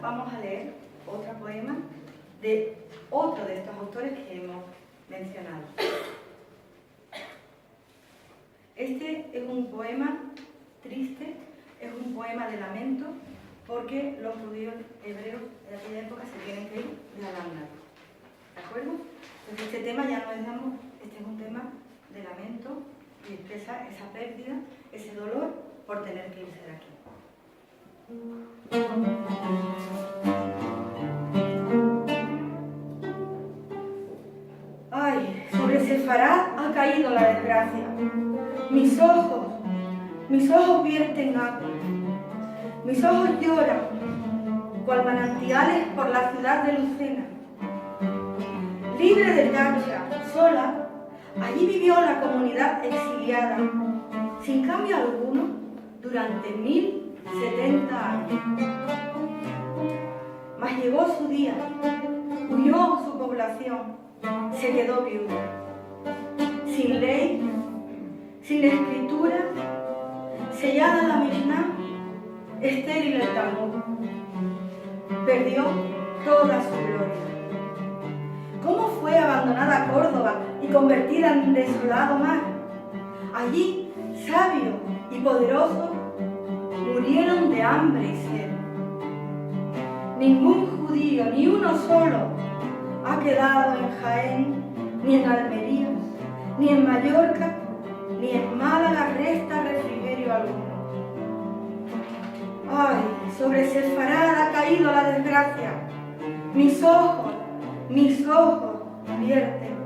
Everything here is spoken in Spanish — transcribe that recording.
vamos a leer otro poema de otro de estos autores que hemos mencionado. Este es un poema triste, es un poema de lamento, porque los judíos hebreos de aquella época se tienen que ir de Al-Ándalus. ¿De acuerdo? Entonces este tema ya no es de amor, este es un tema de lamento y expresa esa pérdida, ese dolor por tener que irse de aquí. Ay, sobre Sefarad ha caído la desgracia. Mis ojos vierten agua. Mis ojos lloran, cual manantiales por la ciudad de Lucena. Libre de tacha, sola, allí vivió la comunidad exiliada, sin cambio alguno, durante 1070 años. Mas llegó su día, huyó su población, se quedó viuda, sin ley, sin escritura, sellada la Mishnah, estéril el Talmud. Perdió toda su gloria. ¿Cómo fue abandonada Córdoba y convertida en desolado mar? Allí, sabios y poderosos murieron de hambre y sed. Ningún judío, ni uno solo, ha quedado en Jaén, ni en Almería, ni en Mallorca, ni en Málaga resta refrigerio alguno. Ay, sobre Sefarad ha caído la desgracia. Mis ojos vierten